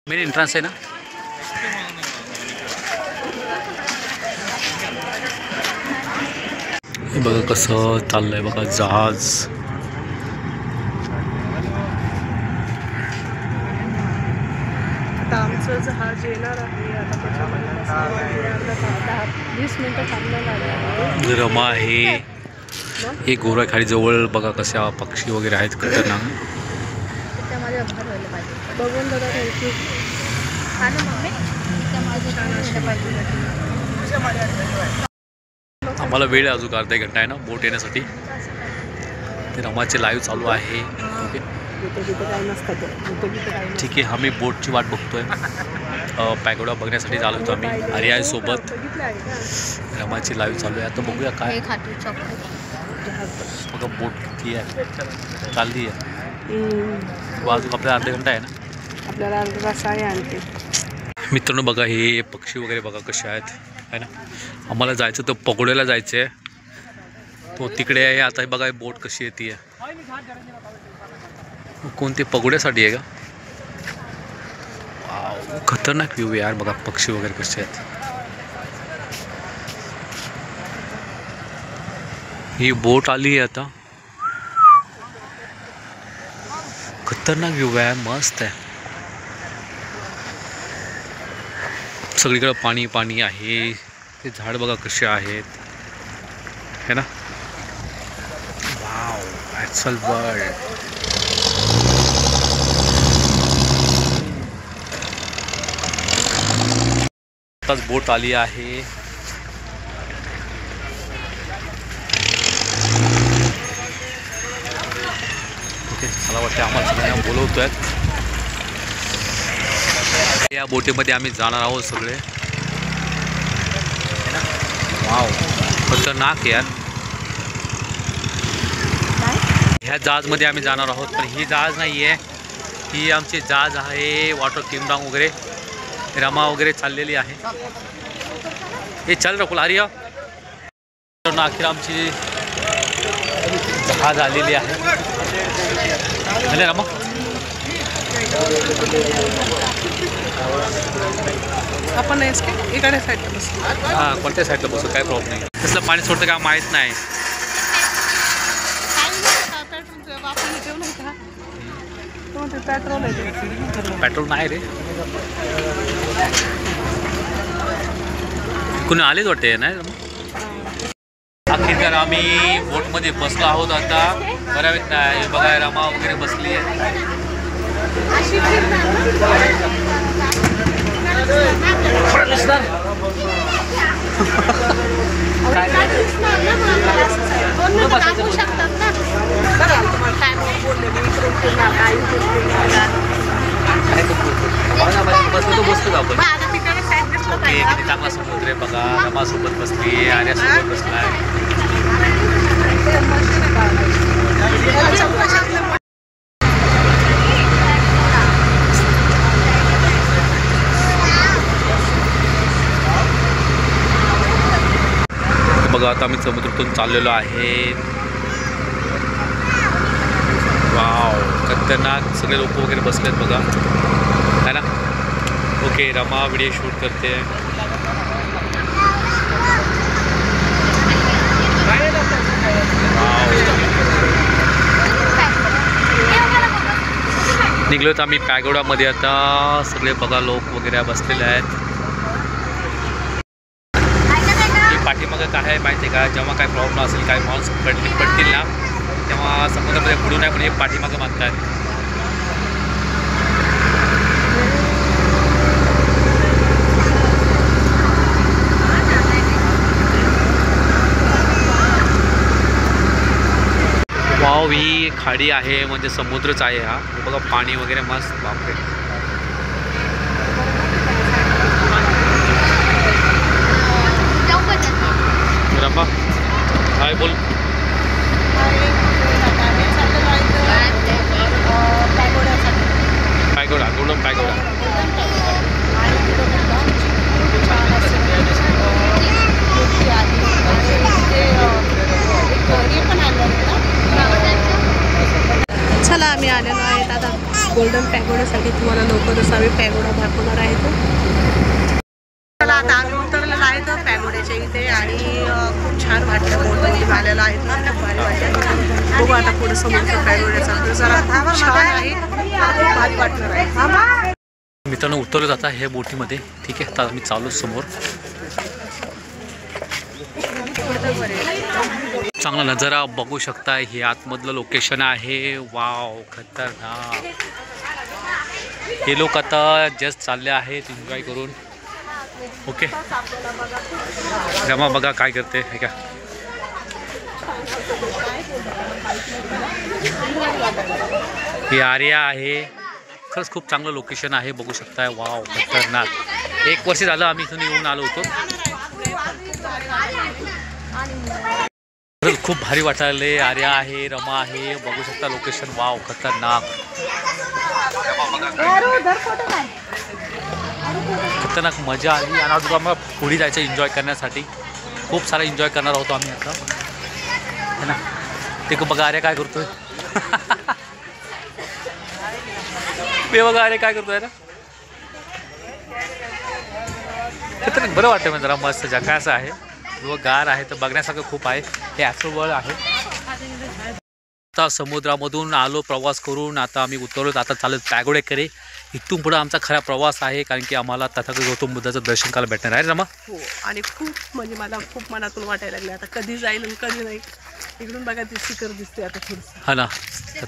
Main entrance आहे ना. बघा कसं चाललंय बघा जहाज. आता आमचं जहाज येणार आहे. आता त्याच्यामध्ये 10-20 मिनिटं थांबलं लागलं. रमा आहे हे गोरा खाडी जवळ बघा कशा पक्षी वगैरे आहेत खतरनाक. बघून बघा थँक्यू. आम्हाला वेळ आहे अजून अर्धा घंटा आहे ना बोट येण्यासाठी. ते रमाचे लाईव्ह चालू आहे. ओके ठीक आहे. आम्ही बोटची वाट बघतोय. पॅगोडा बघण्यासाठी चालू होतो आम्ही आर्या सोबत. रमाची लाईव्ह चालू आहे. आता बघूया काय बघा बोट किती आहे चालली आहे. अजून आपल्याला अर्धा घंटा आहे ना. आपल्याला अर्धा तास आहे आणखी. मित्रांनो बघा हे पक्षी वगैरे बघा कसे आहेत है ना. आम्हाला जायचं तर पगोड्याला जायचं आहे. तो तिकडे आहे. आता बघा बोट कशी येते आहे. कोणती पगोड्यासाठी आहे का. वाव खतरनाक व्ह्यू यार. बघा पक्षी वगैरे कसे आहेत. ही बोट आली आहे आता. खतरनाक व्ह्यू आहे. मस्त आहे. सगळीकडे पाणी पाणी आहे. ते झाड बघा कसे आहेत है ना. वाव ॲक्सल बर्ड. आताच बोट आली आहे. ओके मला वाटतं आम्हाला सगळ्यांना बोलवतोय. या बोटीमध्ये आम्ही जाणार आहोत सगळे. वाव खतरनाक यार. ह्या जहाजमध्ये आम्ही जाणार आहोत. पण ही जहाज नाही आहे. ही आमची जहाज आहे वॉटर किंगडम वगैरे रमा वगैरे चाललेली आहे. हे चल रकुल आर्या. अखेर आमची जहाज आलेली आहे रमा. आपण इकडे साईडला बसू. हां कोणत्या साईडला बसू काय प्रॉब्लेम नाही. तसलं पाणी सोडतं का माहीत नाही. पेट्रोल नाही रे. कुणी आलेच वाटते नाही. अखेर आम्ही बोटमध्ये बसलो आहोत आता. बऱ्यापैकी नाही बघा रमा वगैरे बसली आहे. बसलो बसतो आपण. किती चांगला समुद्र आहे बघा. रमासोबत बसली आर्यासोबत बसलाय. बघा आता आम्ही समुद्रातून चाललेलो आहे. वाव खतरनाक सगळे लोक वगैरे बसलेत बघा है ना. ओके रमा व्हिडिओ शूट करते. निघलोत आम्ही पॅगोडामध्ये आता. सगळे बघा लोक वगैरे बसलेले आहेत. पाठीमागं काय आहे माहिती आहे का. जेव्हा काय प्रॉब्लेम असेल काय मॉल्स पडतील ना तेव्हा समुद्रामध्ये बुडू नये म्हणजे पाठीमागं मागतात. वाव ही खाडी आहे म्हणजे समुद्रच आहे हा. बघा पाणी वगैरे मस्त. बापरे रमा काय बोल. Pagoda golden pagoda. चला आम्ही आलेलो आहेत आता गोल्डन पॅगोडासाठी. तुम्हाला थोडंसं आम्ही पॅगोडा दाखवणार आहे. तर आता आम्ही उतरलेलो आहे तर पॅगोड्याच्या इथे आणि खूप छान वाटलं. बोटमध्ये आलेलं आहे ना, खूप भारी वाटलं. बघू आता पुढे समोरचं पॅगोड्याचा नजारा खूप छान आहे, खूप भारी वाटणार आहे. मित्रांनो उतरलो जाता हे बोटीमध्ये. ठीक आहे, आता मी चालू समोर. चांगला नजारा बघू शकता. हे आतमधलं लोकेशन आहे. वाव खतरनाक. हे लोक आता जस्ट चालले आहेत एन्जॉय करून. ओके रमा बघा काय करते हे का. हे आर्या आहे. खरंच खूप चांगलं लोकेशन आहे बघू शकताय. वाव खतरनाक. 1 वर्ष झालं आम्ही इथून येऊन आलो होतो. खरंच खूप भारी वाटायले. आर्या आहे, रमा आहे, बघू शकता लोकेशन. वाव खतरनाक खतरनाक मजा आली. आणि आज आम्हाला पुढे जायचं एन्जॉय करण्यासाठी. खूप सारा एन्जॉय करणार होतो आम्ही आता है ना. ते बघा आर्या काय करतोय. ते बघा अरे काय करतोय ना. खतरनाक बरं वाटतं म्हणजे जरा मस्त. जगाचं आहे किंवा गार आहे तर बघण्यासारखं खूप आहे. हे ॲफ्रोवर्ल्ड आहे. आता समुद्रामधून आलो प्रवास करून. आता आम्ही उतरलो. आता चालत पॅगोड्याकडे. इथून पुढं आमचा खरा प्रवास आहे कारण की आम्हाला तथागत गौतम बुद्धाचं दर्शन करायला भेटणार आहे रमा. हो आणि खूप म्हणजे मला खूप मनातून वाटायला लागले आता कधी जाईल आणि कधी नाही. इकडून बघा ती शिखर दिसते आता थोडंसं. हा ना.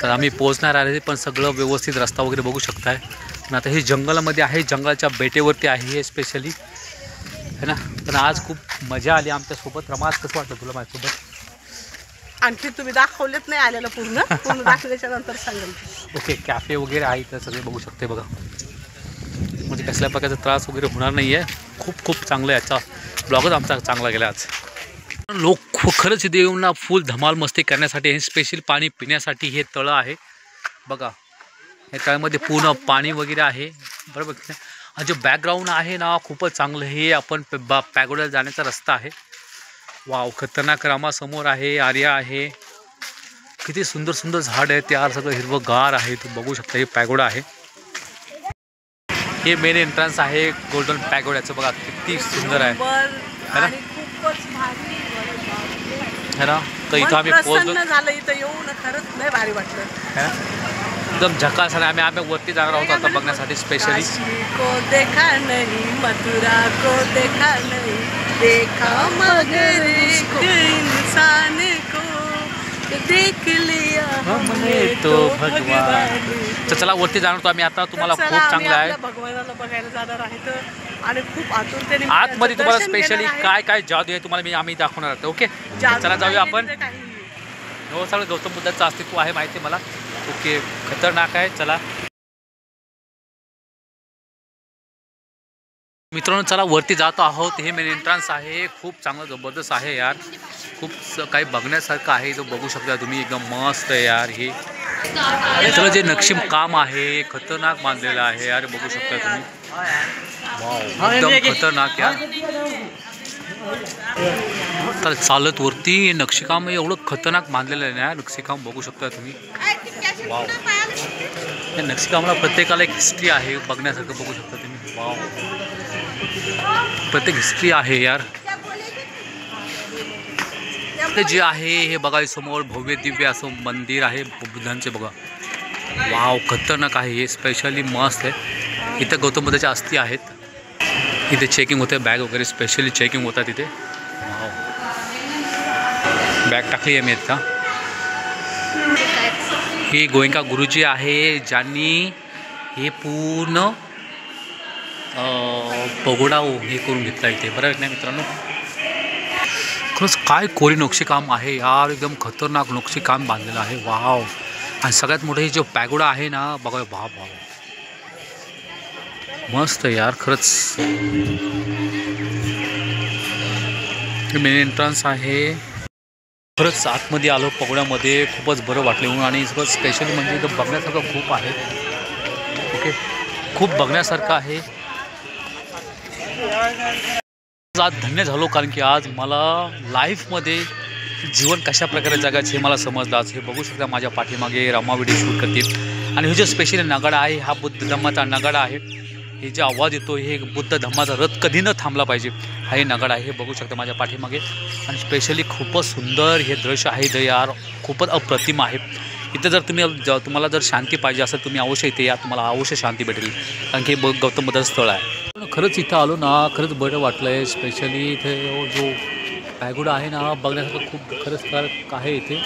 तर आम्ही पोहोचणार आहे पण सगळं व्यवस्थित रस्ता वगैरे बघू शकताय. पण आता हे जंगलामध्ये आहे. जंगलाच्या बेटेवरती आहे हे स्पेशली है ना. पण आज खूप मजा आली आमच्यासोबत. रमा आज कसं वाटलं तुला माझ्यासोबत. आणखी तुम्ही दाखवलेच नाही आलेलं पूर्ण दाखवल्याच्या नंतर सांगेल. ओके कॅफे वगैरे आहे तर सगळे बघू शकते बघा. म्हणजे कसल्या प्रकारचा त्रास वगैरे होणार नाही आहे. खूप खूप चांगलं याचा ब्लॉगच आमचा चांगला गेला आज. लोक खरंच इथे येऊन ना फुल धमाल मस्ती करण्यासाठी. हे स्पेशल पाणी पिण्यासाठी हे तळं आहे बघा. हे तळ्यामध्ये पूर्ण पाणी वगैरे आहे बरोबर. आणि जो बॅकग्राऊंड आहे ना खूपच चांगलं. हे आपण पॅगोड्याला जाण्याचा रस्ता आहे. वाव खतरनाक. रामा समोर आहे, आर्या आहे. किती सुंदर सुंदर झाड आहे. त्यावर सगळं हिरवंगार आहे. तुम्ही बघू शकता. हे पॅगोडा आहे. हे मेन एंट्रन्स आहे गोल्डन पॅगोड्याचं बघा. किती सुंदर आहे है ना. तर इथं आम्ही पोहोचलो झालं. इथं येऊन खरंच नाही भारी वाटलं. एकदम झकास. आणि आम्ही वरती जाणार आहोत आता बघण्यासाठी स्पेशली. को देखा नहीं मथुरा को देखा नहीं देखा मगर एक इंसान को देख लिया हमने तो भगवान. तर चला वरती जाणार होतो आम्ही आता. तुम्हाला खूप चांगलं आहे. भगवानाला बघायला जाणार आहे तर आणि खूप आतून आतमध्ये तुम्हाला स्पेशली काय काय जादू आहे तुम्हाला आम्ही दाखवणार आहोत. ओके चला जाऊया आपण. हो सगळं गौतम बुद्धाचं अस्तित्व आहे माहिती आहे मला. ओके खतरनाक आहे. चला मित्रांनो चला वरती जातो आहोत. हे मेन एंट्रन्स आहे. खूप चांगलं जबरदस्त आहे यार. खूप काही बघण्यासारखं आहे. जो बघू शकता तुम्ही एकदम मस्त आहे यार. हे सगळं जे नक्षीम काम आहे खतरनाक बांधलेलं आहे यार. बघू शकता तुम्ही. वाव एकदम खतरनाक यार. तर चालत वरती नक्षीकाम एवढं खतरनाक बांधलेलं आहे ना. नक्षीकाम बघू शकता तुम्ही. वाव या नक्षीकामाला प्रत्येकाला एक हिस्ट्री आहे बघण्यासारखं. बघू शकता तुम्ही. वाव प्रत्येक हिस्ट्री आहे यार. ते जे आहे हे बघा समोर भव्य दिव्य असं मंदिर आहे बुद्धांचे बघा. वाव खतरनाक आहे. हे स्पेशली मस्त आहे. इथं गौतम बुद्धाच्या अस्थी आहेत. इथे चेकिंग होते बॅग वगैरे स्पेशली चेकिंग होतात इथे. वाव बॅग टाकली आहे मी आता. ही गोयंका गुरुजी आहे ज्यांनी हे पूर्ण पगोडा हे करून घेतला इथे बरोबर नाही मित्रांनो. खरंच काय कोरी नक्षीकाम आहे यार. एकदम खतरनाक नक्षीकाम बांधलेलं आहे. वाव आणि सगळ्यात मोठं हे जो पॅगोडा आहे ना बघा. वाव वाव मस्त यार खरंच. मेन एंट्रन्स आहे. खरंच आतमध्ये आलो पगोड्यामध्ये. खूपच बरं वाटलं म्हणून. आणि सगळं स्पेशली म्हणजे इथं बघण्यासारखं खूप आहे. ओके खूप बघण्यासारखं आहे. आज धन्य झालो कारण की आज मला लाईफमध्ये जीवन कशा प्रकारे जगायचं हे मला समजलं आज. हे बघू शकता माझ्या पाठीमागे रमा व्हिडिओ शूट करतील आणि हे जो स्पेशली नगाडा आहे हा बुद्ध धम्माचा नगाडा आहे. हे जे आवाज येतो हे बुद्ध धम्माचा रथ कधी न थांबला पाहिजे हा हे नगाडा आहे. हे बघू शकता माझ्या पाठीमागे. आणि स्पेशली खूपच सुंदर हे दृश्य आहे. ते यार खूपच अप्रतिम आहे. इथं जर तुम्हाला जर शांती पाहिजे असेल तुम्ही अवश्य इथे या. तुम्हाला अवश्य शांती भेटेल कारण की हे गौतम बुद्धाचं स्थळ आहे. खरंच इथं आलो ना खरंच बरं वाटलं आहे. स्पेशली इथे जो पॅगोडा आहे ना बघण्यासारखं खूप खरंच फरक आहे इथे.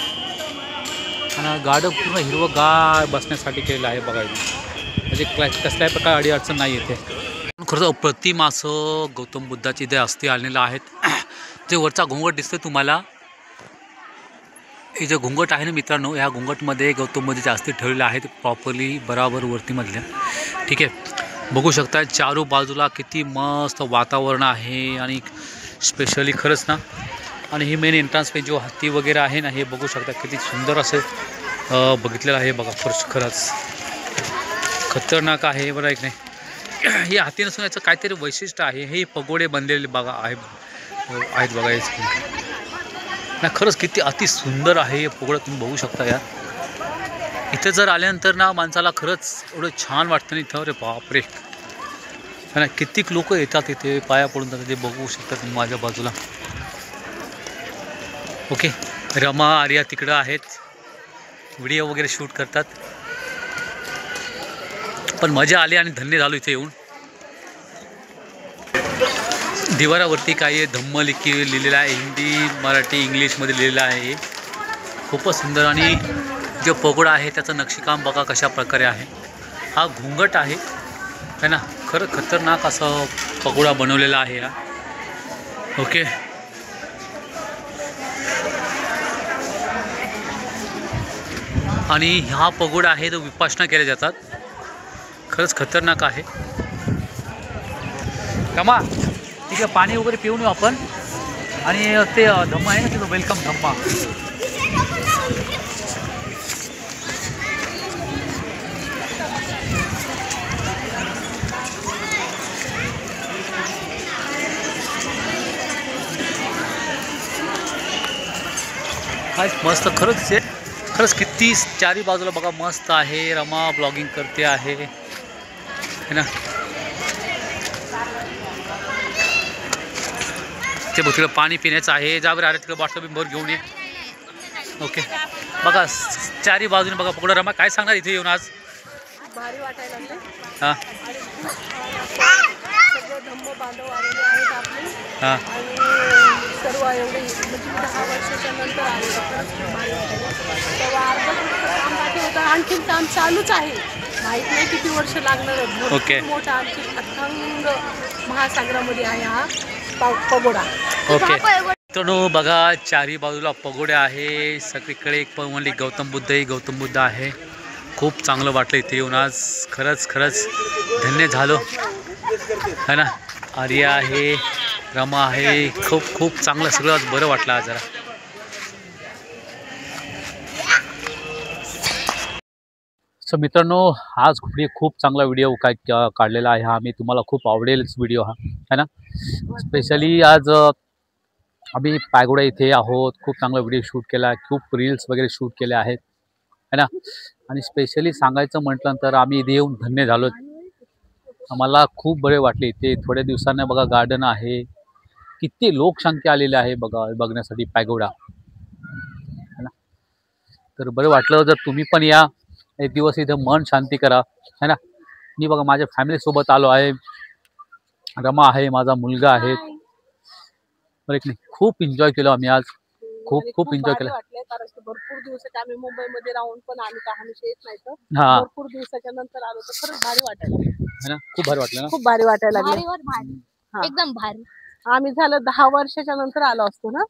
आणि गार्डन पूर्ण हिरवंगार बसण्यासाठी केलेलं आहे बघा. म्हणजे कसल्याही प्रकार अडीअडचण नाही येते. खरंच अप्रतिम असं गौतम बुद्धाचे इथे अस्थी आलेलं आहेत. जे वरचा घोंगट दिसतोय तुम्हाला हे जे घोंगट आहे ना मित्रांनो ह्या घोंगटमध्ये गौतम बुद्धाचे अस्थी ठेवलेले आहेत प्रॉपरली बराबर वरतीमधल्या. ठीक आहे बघू शकता चारू बाजूला किती मस्त वातावरण आहे. आणि स्पेशली खरंच ना आणि ही मेन एंट्रन्स पे जो हत्ती वगैरे आहे ना हे बघू शकता किती सुंदर असे बघितलेलं आहे बघा. खरंच खतरनाक आहे बरं एक नाही. हे हाती नसून याचं काहीतरी वैशिष्ट्य आहे. हे पगोडे बनलेले बघा आहेत बघा. ना खरंच किती अति सुंदर आहे हे पगोडं तुम्ही बघू शकता यार. इथं जर आल्यानंतर ना माणसाला खरंच एवढं छान वाटतं ना इथं. अरे बापरे ना कितीक लोक येतात इथे पाया पडून जातात. ते बघू शकता तुम्ही माझ्या बाजूला. ओके रमा आर्या तिकडं आहेत व्हिडिओ वगैरे शूट करतात. पण मजा आली आणि धन्य झालो इथे येऊन. दिवारावरती काही धम्म लिहिलेलं आहे. हिंदी मराठी इंग्लिशमध्ये लिहिलेलं आहे. खूपच सुंदर. आणि जो पगोडा आहे त्याचं नक्षीकाम बघा कशा प्रकारे आहे. हा घोंगट आहे ना खरं खतरनाक असं पगोडा बनवलेला आहे हा. ओके आणि हा पगोडा आहे तो विपासना केल्या जातात. खरंच खतरनाक आहे. कमा ठीक आहे पाणी वगैरे पिऊन येऊ आपण. आणि ते धम्मा आहे ना तिथं वेलकम धम्मा. काय मस्त खरंच आहे. खरंच किती चारी बाजूला बघा मस्त आहे. रमा ब्लॉगिंग करते आहे है ना. ते बघ तिकडं पाणी पिण्याचं आहे. जा बरं अरे तिकडं बॉटल बिंबर घेऊन ये. ओके बघा चारी बाजूने बघा पकडा. रमा काय सांगणार इथे येऊन आज. भारी वाटायला लागले. हां सगळे धम्म बांधव आलेले आहेत आपले. हां आणि सर्व एवढे म्हणजे 10 वर्षाच्या नंतर आले खरंच खूप भारी वाटायला. तेव्हा अर्ध काम बाकी होतं. आणखीन काम चालूच आहे. माहीत नाही किती वर्ष लागणार आहे. ओके मोठा आणखी अथांग महासागरामध्ये आहे हा पगोडा. ओके मित्रांनो बघा चारी बाजूला पगोडे आहे. सगळीकडे एक म्हणली गौतम बुद्ध आहे. खूप चांगलं वाटलं इथे येऊन आज. खरंच धन्य झालो है ना. आर्या आहे रमा आहे. खूप चांगलं सगळं आज बरं वाटलं आज जरा. सो मित्रांनो आज खूप चांगला व्हिडिओ काढलेला आहे हा. मी तुम्हाला खूप आवडेलच व्हिडिओ हा है ना. स्पेशली आज आम्ही पॅगोडा इथे आहोत. खूप चांगला व्हिडिओ शूट केला. खूप रील्स वगैरे शूट केले आहेत है ना. आणि स्पेशली सांगायचं म्हटलं तर आम्ही इथे येऊन धन्य झालो. आम्हाला खूप बरे वाटले. इथे थोड्या दिवसांनी बघा गार्डन आहे. किती लोकसंख्या आलेली आहे बघा बघण्यासाठी पॅगोडा है ना. तर बरं वाटलं जर तुम्ही पण या एक दिवस इथं मन शांती करा है ना. मी बघा माझ्या फॅमिलीसोबत आलो आहे. रमा आहे माझा मुलगा आहे. बरं नाही खूप एन्जॉय केलं आम्ही आज. खूप एन्जॉय केलं. कारण की भरपूर दिवसाच्या आम्ही मुंबईमध्ये राहून पण आम्ही कहाणी येत नाही तर हां भरपूर दिवसाच्या नंतर आलो तर खरंच भारी वाटायला है ना. खूप भारी वाटलं ना. खूप भारी वाटायला लागलं. भारी एकदम भारी. आम्ही झालं 10 वर्षाच्या नंतर आलो असतो ना.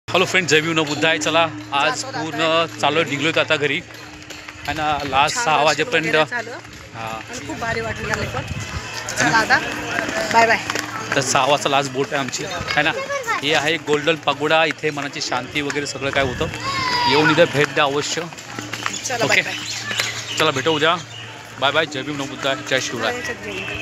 हॅलो फ्रेंड जय भीम बुद्ध आहे. चला आज पूर्ण चालू निघलोत आता घरी है ना. लास्ट 6 वाजेपर्यंत. झालं हां आणि खूप भारी वाटलं पण. चला आता बाय बाय. तर 6 वाजता लास्ट बोट आहे आमची आहे ना. हे आहे गोल्डन पगोडा. इथे मनाची शांती वगैरे सगळं काय होतं. येऊन इथं भेट द्या अवश्य. चला ओके बाय. चला भेटू उद्या. Bye bye. जय भीम, नमो बुद्धाय, जय शिवराय.